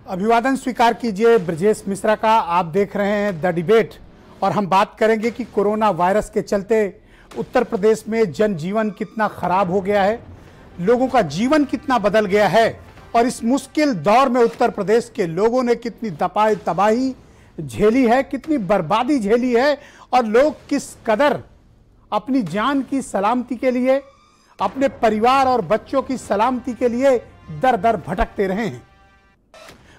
अभिवादन स्वीकार कीजिए ब्रजेश मिश्रा का। आप देख रहे हैं द डिबेट और हम बात करेंगे कि कोरोना वायरस के चलते उत्तर प्रदेश में जनजीवन कितना खराब हो गया है, लोगों का जीवन कितना बदल गया है और इस मुश्किल दौर में उत्तर प्रदेश के लोगों ने कितनी तबाही झेली है, कितनी बर्बादी झेली है और लोग किस कदर अपनी जान की सलामती के लिए, अपने परिवार और बच्चों की सलामती के लिए दर दर भटकते रहे हैं।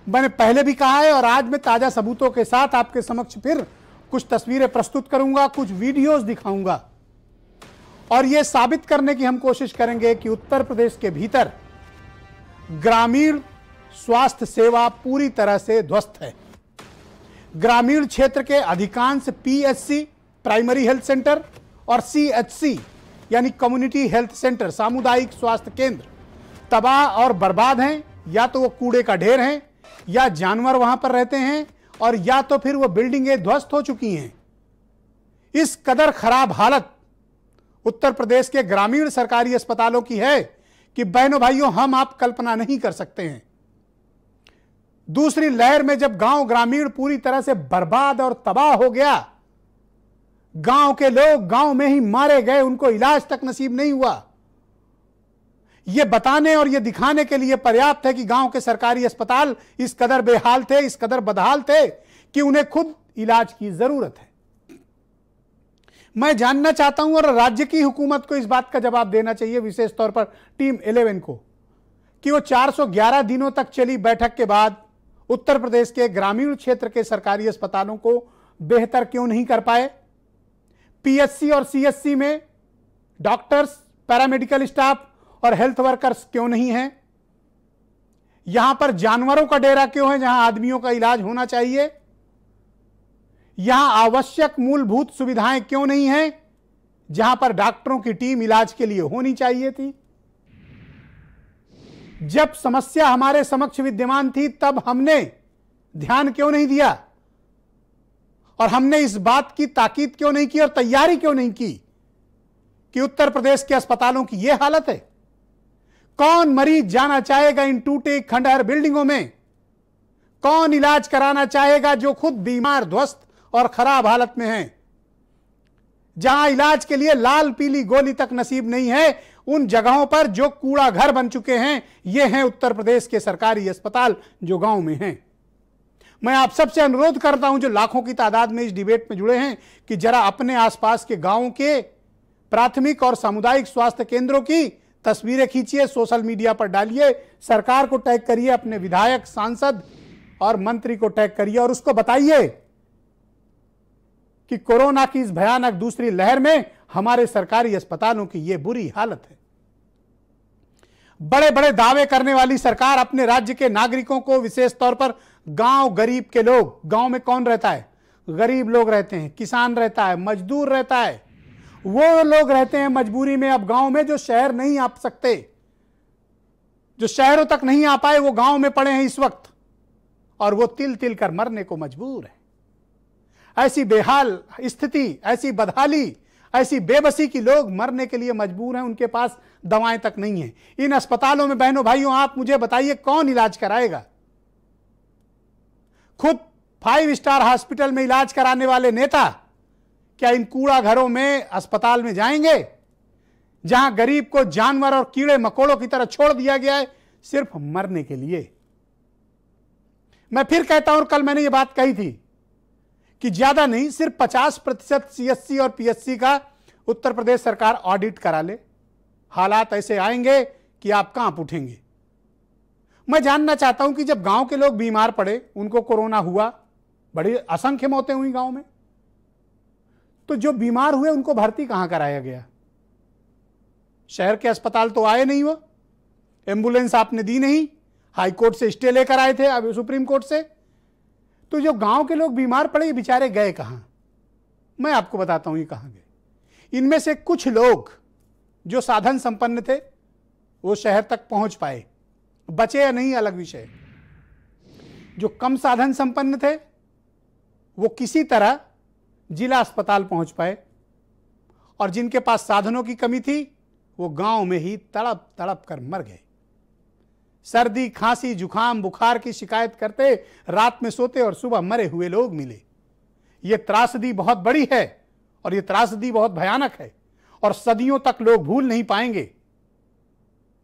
मैंने पहले भी कहा है और आज मैं ताजा सबूतों के साथ आपके समक्ष फिर कुछ तस्वीरें प्रस्तुत करूंगा, कुछ वीडियोस दिखाऊंगा और यह साबित करने की हम कोशिश करेंगे कि उत्तर प्रदेश के भीतर ग्रामीण स्वास्थ्य सेवा पूरी तरह से ध्वस्त है। ग्रामीण क्षेत्र के अधिकांश पीएचसी प्राइमरी हेल्थ सेंटर और सीएचसी यानी कम्युनिटी हेल्थ सेंटर सामुदायिक स्वास्थ्य केंद्र तबाह और बर्बाद हैं। या तो वो कूड़े का ढेर हैं, या जानवर वहां पर रहते हैं और या तो फिर वो बिल्डिंगें ध्वस्त हो चुकी हैं। इस कदर खराब हालत उत्तर प्रदेश के ग्रामीण सरकारी अस्पतालों की है कि बहनों भाइयों हम आप कल्पना नहीं कर सकते हैं। दूसरी लहर में जब गांव ग्रामीण पूरी तरह से बर्बाद और तबाह हो गया, गांव के लोग गांव में ही मारे गए, उनको इलाज तक नसीब नहीं हुआ। यह बताने और यह दिखाने के लिए पर्याप्त है कि गांव के सरकारी अस्पताल इस कदर बेहाल थे, इस कदर बदहाल थे कि उन्हें खुद इलाज की जरूरत है। मैं जानना चाहता हूं और राज्य की हुकूमत को इस बात का जवाब देना चाहिए, विशेष तौर पर टीम 11 को, कि वो 411 दिनों तक चली बैठक के बाद उत्तर प्रदेश के ग्रामीण क्षेत्र के सरकारी अस्पतालों को बेहतर क्यों नहीं कर पाए। पीएचसी और सीएचसी में डॉक्टर्स, पैरामेडिकल स्टाफ और हेल्थ वर्कर्स क्यों नहीं हैं। यहां पर जानवरों का डेरा क्यों है जहां आदमियों का इलाज होना चाहिए। यहां आवश्यक मूलभूत सुविधाएं क्यों नहीं हैं जहां पर डॉक्टरों की टीम इलाज के लिए होनी चाहिए थी। जब समस्या हमारे समक्ष विद्यमान थी तब हमने ध्यान क्यों नहीं दिया और हमने इस बात की ताकीद क्यों नहीं की और तैयारी क्यों नहीं की कि उत्तर प्रदेश के अस्पतालों की यह हालत है। कौन मरीज जाना चाहेगा इन टूटे खंडहर बिल्डिंगों में? कौन इलाज कराना चाहेगा जो खुद बीमार, ध्वस्त और खराब हालत में है? जहां इलाज के लिए लाल पीली गोली तक नसीब नहीं है, उन जगहों पर जो कूड़ा घर बन चुके हैं, ये हैं उत्तर प्रदेश के सरकारी अस्पताल जो गांव में हैं। मैं आप सबसे अनुरोध करता हूं जो लाखों की तादाद में इस डिबेट में जुड़े हैं कि जरा अपने आसपास के गांवों के प्राथमिक और सामुदायिक स्वास्थ्य केंद्रों की तस्वीरें खींचिए, सोशल मीडिया पर डालिए, सरकार को टैग करिए, अपने विधायक, सांसद और मंत्री को टैग करिए और उसको बताइए कि कोरोना की इस भयानक दूसरी लहर में हमारे सरकारी अस्पतालों की यह बुरी हालत है। बड़े बड़े दावे करने वाली सरकार अपने राज्य के नागरिकों को, विशेष तौर पर गांव गरीब के लोग, गांव में कौन रहता है? गरीब लोग रहते हैं, किसान रहता है, मजदूर रहता है, वो लोग रहते हैं मजबूरी में अब गांव में जो शहर नहीं आ सकते, जो शहरों तक नहीं आ पाए, वो गांव में पड़े हैं इस वक्त और वो तिल तिल कर मरने को मजबूर है। ऐसी बेहाल स्थिति, ऐसी बदहाली, ऐसी बेबसी की लोग मरने के लिए मजबूर हैं, उनके पास दवाएं तक नहीं है। इन अस्पतालों में बहनों भाइयों आप मुझे बताइए कौन इलाज कराएगा? खुद 5 स्टार हॉस्पिटल में इलाज कराने वाले नेता क्या इन कूड़ा घरों में, अस्पताल में जाएंगे जहां गरीब को जानवर और कीड़े मकोड़ों की तरह छोड़ दिया गया है सिर्फ मरने के लिए? मैं फिर कहता हूं, कल मैंने ये बात कही थी कि ज्यादा नहीं, सिर्फ 50% सीएचसी और पीएचसी का उत्तर प्रदेश सरकार ऑडिट करा ले। हालात ऐसे आएंगे कि आप कांप उठेंगे। मैं जानना चाहता हूं कि जब गांव के लोग बीमार पड़े, उनको कोरोना हुआ, बड़ी असंख्य मौतें हुई गांव में, तो जो बीमार हुए उनको भर्ती कहां कराया गया? शहर के अस्पताल तो आए नहीं, वो एम्बुलेंस आपने दी नहीं, हाई कोर्ट से स्टे लेकर आए थे, अब सुप्रीम कोर्ट से। तो जो गांव के लोग बीमार पड़े, ये बेचारे गए कहां? मैं आपको बताता हूं ये कहां गए। इनमें से कुछ लोग जो साधन संपन्न थे वो शहर तक पहुंच पाए, बचे या नहीं अलग विषय। जो कम साधन संपन्न थे वो किसी तरह जिला अस्पताल पहुंच पाए और जिनके पास साधनों की कमी थी वो गांव में ही तड़प तड़प कर मर गए। सर्दी, खांसी, जुकाम, बुखार की शिकायत करते, रात में सोते और सुबह मरे हुए लोग मिले। यह त्रासदी बहुत बड़ी है और यह त्रासदी बहुत भयानक है और सदियों तक लोग भूल नहीं पाएंगे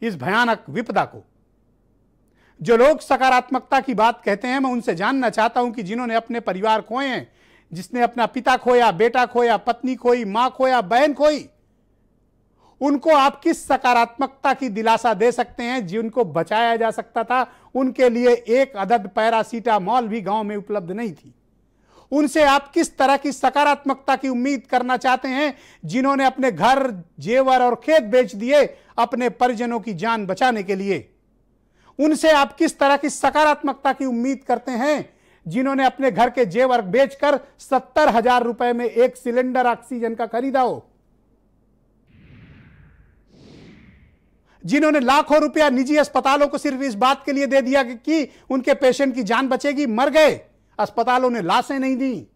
इस भयानक विपदा को। जो लोग सकारात्मकता की बात कहते हैं, मैं उनसे जानना चाहता हूं कि जिन्होंने अपने परिवार खोए हैं, जिसने अपना पिता खोया, बेटा खोया, पत्नी खोई, मां खोया, बहन खोई, उनको आप किस सकारात्मकता की दिलासा दे सकते हैं? जिनको बचाया जा सकता था, उनके लिए एक अदद पैरासीटामॉल भी गांव में उपलब्ध नहीं थी। उनसे आप किस तरह की सकारात्मकता की उम्मीद करना चाहते हैं? जिन्होंने अपने घर, जेवर और खेत बेच दिए अपने परिजनों की जान बचाने के लिए। उनसे आप किस तरह की सकारात्मकता की उम्मीद करते हैं? जिन्होंने अपने घर के जेवर बेचकर 70,000 रुपए में एक सिलेंडर ऑक्सीजन का खरीदा हो, जिन्होंने लाखों रुपया निजी अस्पतालों को सिर्फ इस बात के लिए दे दिया कि उनके पेशेंट की जान बचेगी, मर गए। अस्पतालों ने लाशें नहीं दी।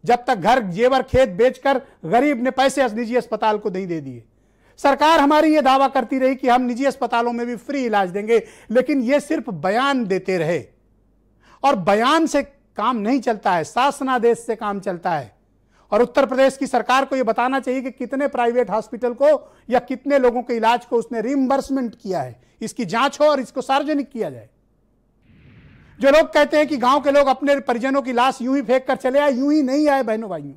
जब तक घर, जेवर, खेत बेचकर गरीब ने पैसे निजी अस्पताल को नहीं दे दिए। सरकार हमारी यह दावा करती रही कि हम निजी अस्पतालों में भी फ्री इलाज देंगे, लेकिन यह सिर्फ बयान देते रहे और बयान से काम नहीं चलता है, शासनादेश से काम चलता है। और उत्तर प्रदेश की सरकार को यह बताना चाहिए कि कितने प्राइवेट हॉस्पिटल को या कितने लोगों के इलाज को उसने रिइंबर्समेंट किया है। इसकी जांच हो और इसको सार्वजनिक किया जाए। जो लोग कहते हैं कि गांव के लोग अपने परिजनों की लाश यूं ही फेंक कर चले आए, यूं ही नहीं आए बहनों भाइयों।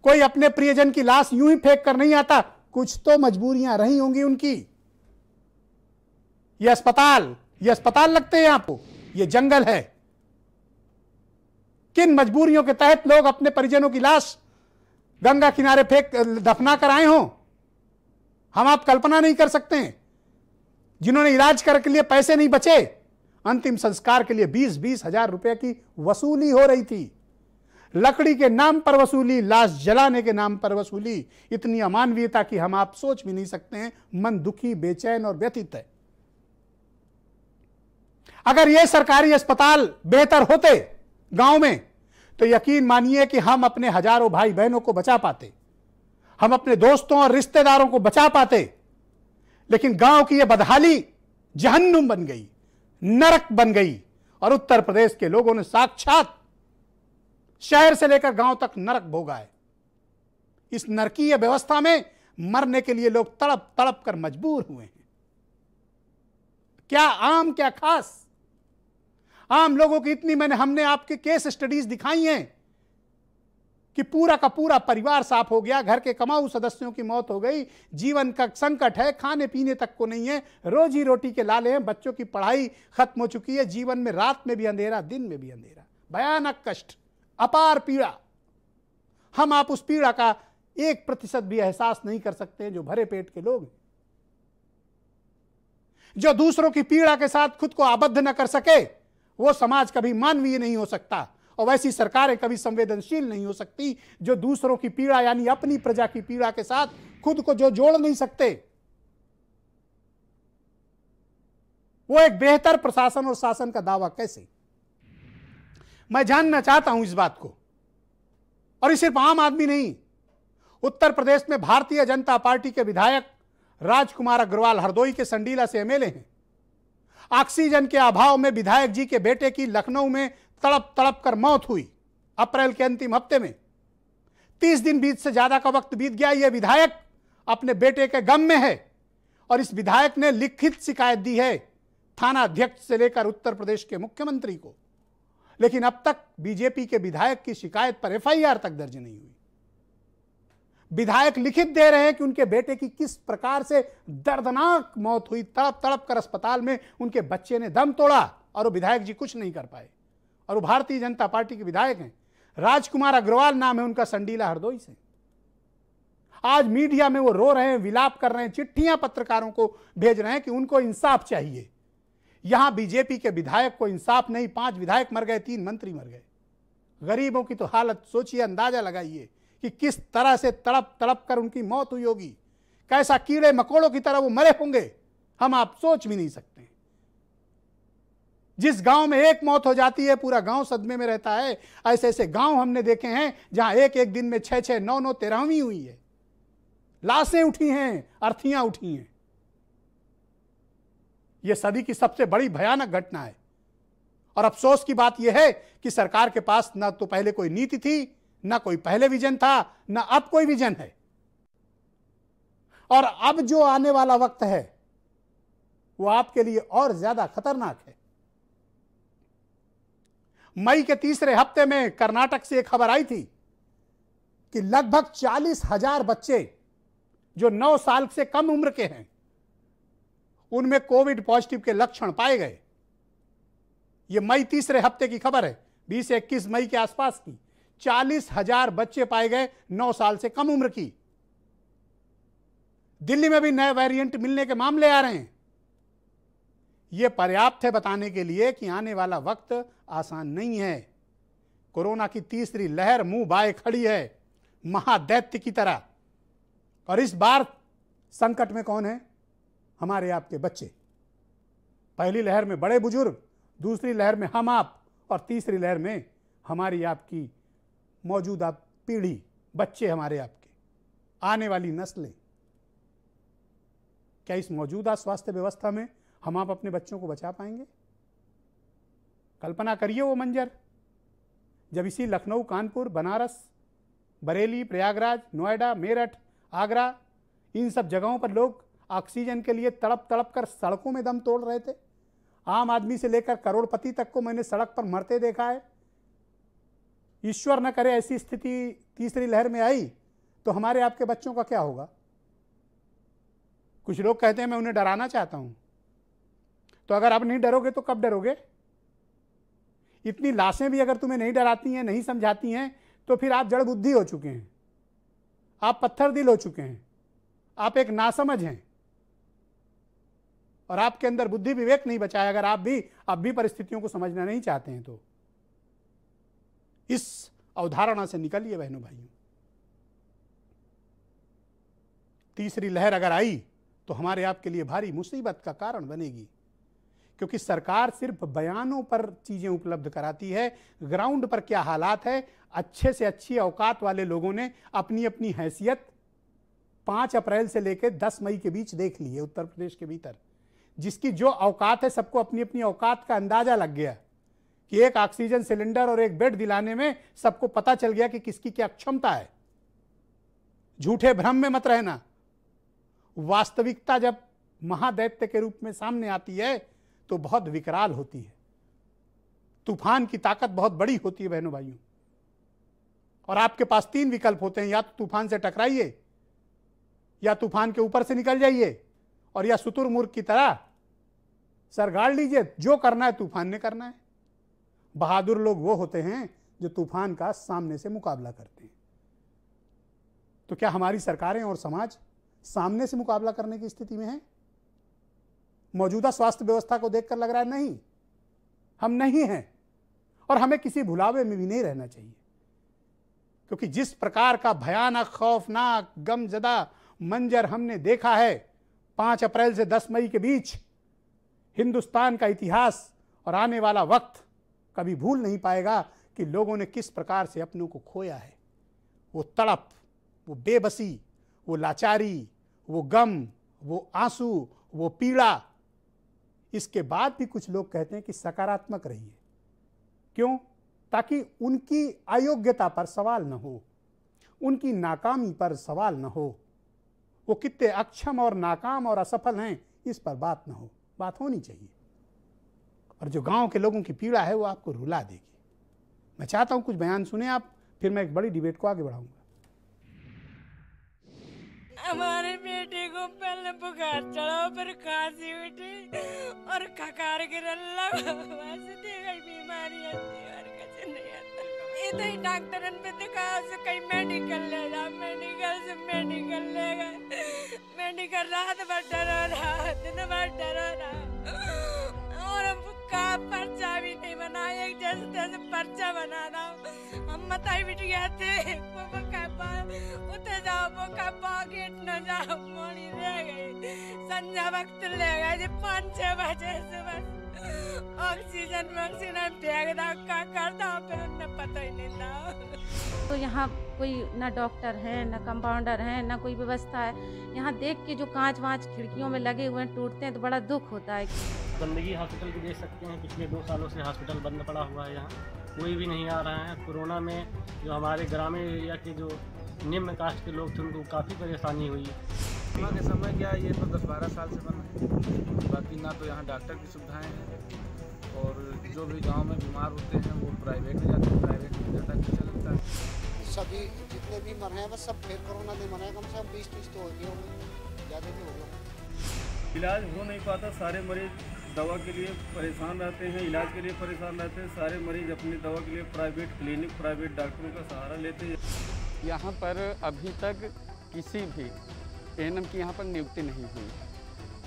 कोई अपने प्रियजन की लाश यूं ही फेंक कर नहीं आता, कुछ तो मजबूरियां रही होंगी उनकी। ये अस्पताल लगते हैं आपको, ये जंगल है। किन मजबूरियों के तहत लोग अपने परिजनों की लाश गंगा किनारे फेंक दफना कर आए हों, हम आप कल्पना नहीं कर सकते हैं। जिन्होंने इलाज करने के लिए पैसे नहीं बचे, अंतिम संस्कार के लिए 20-20 हजार रुपए की वसूली हो रही थी। लकड़ी के नाम पर वसूली, लाश जलाने के नाम पर वसूली, इतनी अमानवीयता की हम आप सोच भी नहीं सकते हैं। मन दुखी, बेचैन और व्यथित है। अगर ये सरकारी अस्पताल बेहतर होते गांव में, तो यकीन मानिए कि हम अपने हजारों भाई बहनों को बचा पाते, हम अपने दोस्तों और रिश्तेदारों को बचा पाते। लेकिन गांव की यह बदहाली जहन्नुम बन गई, नरक बन गई और उत्तर प्रदेश के लोगों ने साक्षात शहर से लेकर गांव तक नरक भोगा है। इस नरकीय व्यवस्था में मरने के लिए लोग तड़प तड़प कर मजबूर हुए हैं। क्या आम क्या खास, आम लोगों की इतनी हमने आपके केस स्टडीज दिखाई हैं कि पूरा का पूरा परिवार साफ हो गया, घर के कमाऊ सदस्यों की मौत हो गई, जीवन का संकट है, खाने पीने तक को नहीं है, रोजी रोटी के लाले हैं, बच्चों की पढ़ाई खत्म हो चुकी है, जीवन में रात में भी अंधेरा, दिन में भी अंधेरा, भयानक कष्ट, अपार पीड़ा। हम आप उस पीड़ा का 1% भी एहसास नहीं कर सकते जो भरे पेट के लोग हैं। जो दूसरों की पीड़ा के साथ खुद को आबद्ध न कर सके, वो समाज कभी मानवीय नहीं हो सकता और वैसी सरकारें कभी संवेदनशील नहीं हो सकती जो दूसरों की पीड़ा यानी अपनी प्रजा की पीड़ा के साथ खुद को जो जोड़ नहीं सकते। वो एक बेहतर प्रशासन और शासन का दावा कैसे? मैं जानना चाहता हूं इस बात को। और ये सिर्फ आम आदमी नहीं, उत्तर प्रदेश में भारतीय जनता पार्टी के विधायक राजकुमार अग्रवाल हरदोई के संडीला से एमएलए हैं। ऑक्सीजन के अभाव में विधायक जी के बेटे की लखनऊ में तड़प तड़प कर मौत हुई अप्रैल के अंतिम हफ्ते में। 30 दिन बीत से ज्यादा का वक्त बीत गया। यह विधायक अपने बेटे के गम में है और इस विधायक ने लिखित शिकायत दी है थाना अध्यक्ष से लेकर उत्तर प्रदेश के मुख्यमंत्री को, लेकिन अब तक बीजेपी के विधायक की शिकायत पर एफआईआर तक दर्ज नहीं हुई। विधायक लिखित दे रहे हैं कि उनके बेटे की किस प्रकार से दर्दनाक मौत हुई, तड़प तड़प कर अस्पताल में उनके बच्चे ने दम तोड़ा और वो विधायक जी कुछ नहीं कर पाए। और वो भारतीय जनता पार्टी के विधायक हैं, राजकुमार अग्रवाल नाम है उनका, संडीला हरदोई से। आज मीडिया में वो रो रहे हैं, विलाप कर रहे हैं, चिट्ठियां पत्रकारों को भेज रहे हैं कि उनको इंसाफ चाहिए। यहां बीजेपी के विधायक को इंसाफ नहीं, 5 विधायक मर गए, 3 मंत्री मर गए। गरीबों की तो हालत सोचिए, अंदाजा लगाइए कि किस तरह से तड़प तड़प कर उनकी मौत हुई होगी, कैसा कीड़े मकोड़ों की तरह वो मरे होंगे, हम आप सोच भी नहीं सकते। जिस गांव में एक मौत हो जाती है पूरा गांव सदमे में रहता है। ऐसे ऐसे गांव हमने देखे हैं जहां एक एक दिन में 6-6, 9-9, 13वीं हुई है, लाशें उठी हैं, अर्थियां उठी हैं। यह सदी की सबसे बड़ी भयानक घटना है। और अफसोस की बात यह है कि सरकार के पास ना तो पहले कोई नीति थी, ना कोई पहले विजन था, ना अब कोई विजन है। और अब जो आने वाला वक्त है वो आपके लिए और ज्यादा खतरनाक है। मई के तीसरे हफ्ते में कर्नाटक से एक खबर आई थी कि लगभग 40,000 बच्चे जो 9 साल से कम उम्र के हैं उनमें कोविड पॉजिटिव के लक्षण पाए गए। यह मई तीसरे हफ्ते की खबर है, 20 से 21 मई के आसपास की। 40,000 बच्चे पाए गए 9 साल से कम उम्र की। दिल्ली में भी नए वेरिएंट मिलने के मामले आ रहे हैं। यह पर्याप्त है बताने के लिए कि आने वाला वक्त आसान नहीं है। कोरोना की तीसरी लहर मुंह बाए खड़ी है, महादैत्य की तरह। और इस बार संकट में कौन है? हमारे आपके बच्चे। पहली लहर में बड़े बुजुर्ग, दूसरी लहर में हम आप, और तीसरी लहर में हमारी आपकी मौजूदा पीढ़ी, बच्चे हमारे आपके, आने वाली नस्लें। क्या इस मौजूदा स्वास्थ्य व्यवस्था में हम आप अपने बच्चों को बचा पाएंगे? कल्पना करिए वो मंजर जब इसी लखनऊ, कानपुर, बनारस, बरेली, प्रयागराज, नोएडा, मेरठ, आगरा, इन सब जगहों पर लोग ऑक्सीजन के लिए तड़प तड़प कर सड़कों में दम तोड़ रहे थे। आम आदमी से लेकर करोड़पति तक को मैंने सड़क पर मरते देखा है। ईश्वर न करे ऐसी स्थिति तीसरी लहर में आई तो हमारे आपके बच्चों का क्या होगा? कुछ लोग कहते हैं मैं उन्हें डराना चाहता हूं, तो अगर अब नहीं डरोगे तो कब डरोगे? इतनी लाशें भी अगर तुम्हें नहीं डराती हैं, नहीं समझाती हैं, तो फिर आप जड़ बुद्धि हो चुके हैं, आप पत्थर दिल हो चुके हैं, आप एक नासमझ हैं और आपके अंदर बुद्धि विवेक नहीं बचा है। अगर आप भी अब भी परिस्थितियों को समझना नहीं चाहते हैं तो इस अवधारणा से निकलिए बहनों भाइयों। तीसरी लहर अगर आई तो हमारे आपके लिए भारी मुसीबत का कारण बनेगी, क्योंकि सरकार सिर्फ बयानों पर चीजें उपलब्ध कराती है। ग्राउंड पर क्या हालात है, अच्छे से अच्छी औकात वाले लोगों ने अपनी अपनी हैसियत 5 अप्रैल से लेकर 10 मई के बीच देख ली है। उत्तर प्रदेश के भीतर जिसकी जो औकात है, सबको अपनी अपनी औकात का अंदाजा लग गया कि एक ऑक्सीजन सिलेंडर और एक बेड दिलाने में सबको पता चल गया कि किसकी क्या क्षमता है। झूठे भ्रम में मत रहना। वास्तविकता जब महादैत्य के रूप में सामने आती है तो बहुत विकराल होती है। तूफान की ताकत बहुत बड़ी होती है बहनों भाइयों, और आपके पास 3 विकल्प होते हैं, या तो तूफान से टकराइए, या तूफान के ऊपर से निकल जाइए, और या शुतुरमुर्ग की तरह सर गाड़ लीजिए। जो करना है तूफान ने करना है। बहादुर लोग वो होते हैं जो तूफान का सामने से मुकाबला करते हैं। तो क्या हमारी सरकारें और समाज सामने से मुकाबला करने की स्थिति में है? मौजूदा स्वास्थ्य व्यवस्था को देखकर लग रहा है नहीं, हम नहीं हैं, और हमें किसी भुलावे में भी नहीं रहना चाहिए, क्योंकि जिस प्रकार का भयानक, खौफनाक, गमजदा मंजर हमने देखा है 5 अप्रैल से 10 मई के बीच, हिंदुस्तान का इतिहास और आने वाला वक्त कभी भूल नहीं पाएगा कि लोगों ने किस प्रकार से अपनों को खोया है। वो तड़प, वो बेबसी, वो लाचारी, वो गम, वो आंसू, वो पीड़ा। इसके बाद भी कुछ लोग कहते हैं कि सकारात्मक रहिए। क्यों? ताकि उनकी अयोग्यता पर सवाल न हो, उनकी नाकामी पर सवाल न हो। वो कितने अक्षम और नाकाम और असफल हैं इस पर बात न हो। बात होनी चाहिए। और जो गांव के लोगों की पीड़ा है वो आपको रुला देगी। मैं चाहता हूं कुछ बयान सुने आप, फिर मैं एक बड़ी डिबेट को आगे बढ़ाऊंगा। हमारे बेटे को पहले बुखार चढ़ा, फिर खांसी उठी और खकार गिरन लगा। वैसे कई बीमारी आती है और कुछ नहीं आता। इधर ही डॉक्टरन पे दिखाया से कहीं मेडिकल ले जा, मेडिकल से मेडिकल ले गए। मेडिकल रात भर डरा रहा, दिन भर डरा रहा, और का पर्चा भी नहीं बना। एक जैसे तैसे पर्चा बना था। हम मताई बिट गए थे, वो उते जाओ, वो का गेट न जाओ, मोड़ी रह गई। संध्या वक्त ले गए 5-6 बजे से बस। ऑक्सीजन फेंक दा का करता फिर उन्हें पता ही नहीं था। तो यहाँ कोई ना डॉक्टर है ना कंपाउंडर है ना कोई व्यवस्था है। यहाँ देख के जो कांच वाँच खिड़कियों में लगे हुए हैं टूटते हैं तो बड़ा दुख होता है। गंदगी हॉस्पिटल की देख सकते हैं, पिछले 2 सालों से हॉस्पिटल बंद पड़ा हुआ है, यहाँ कोई भी नहीं आ रहा है। कोरोना में जो हमारे ग्रामीण एरिया के जो निम्न कास्ट के लोग थे उनको काफ़ी परेशानी हुई। कोरोना के समय क्या है, ये तो 10-12 साल से बंद है। बाकी ना तो यहाँ डॉक्टर की सुविधाएं हैं और जो भी गांव में बीमार होते हैं वो प्राइवेट में जाते हैं, प्राइवेट में ज़्यादा खर्चा लगता है। सभी जितने भी मर रहे हैं बस सब फिर कोरोना नहीं मरे, कम से कम 20-30 तो हो गए होंगे, ज़्यादा भी हो गया। इलाज हो नहीं पाता, सारे मरीज दवा के लिए परेशान रहते हैं, इलाज के लिए परेशान रहते हैं। सारे मरीज अपनी दवा के लिए प्राइवेट क्लिनिक, प्राइवेट डॉक्टरों का सहारा लेते हैं। यहाँ पर अभी तक किसी भी एएनएम की यहाँ पर नियुक्ति नहीं हुई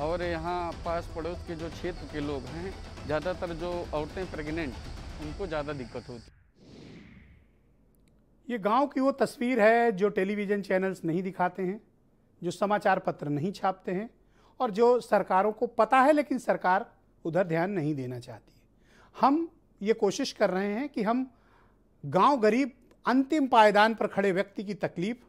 और यहाँ पास पड़ोस के जो क्षेत्र के लोग हैं, ज़्यादातर जो औरतें प्रेग्नेंट उनको ज़्यादा दिक्कत होती। ये गांव की वो तस्वीर है जो टेलीविज़न चैनल्स नहीं दिखाते हैं, जो समाचार पत्र नहीं छापते हैं और जो सरकारों को पता है लेकिन सरकार उधर ध्यान नहीं देना चाहती है। हम ये कोशिश कर रहे हैं कि हम गांव गरीब अंतिम पायदान पर खड़े व्यक्ति की तकलीफ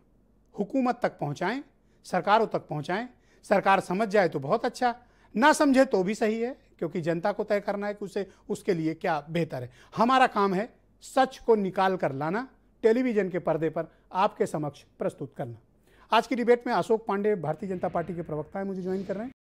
हुकूमत तक पहुंचाएं, सरकारों तक पहुंचाएं। सरकार समझ जाए तो बहुत अच्छा, ना समझे तो भी सही है, क्योंकि जनता को तय करना है कि उसे उसके लिए क्या बेहतर है। हमारा काम है सच को निकाल कर लाना, टेलीविज़न के पर्दे पर आपके समक्ष प्रस्तुत करना। आज की डिबेट में अशोक पांडे भारतीय जनता पार्टी के प्रवक्ता हैं, मुझे ज्वाइन कर रहे हैं।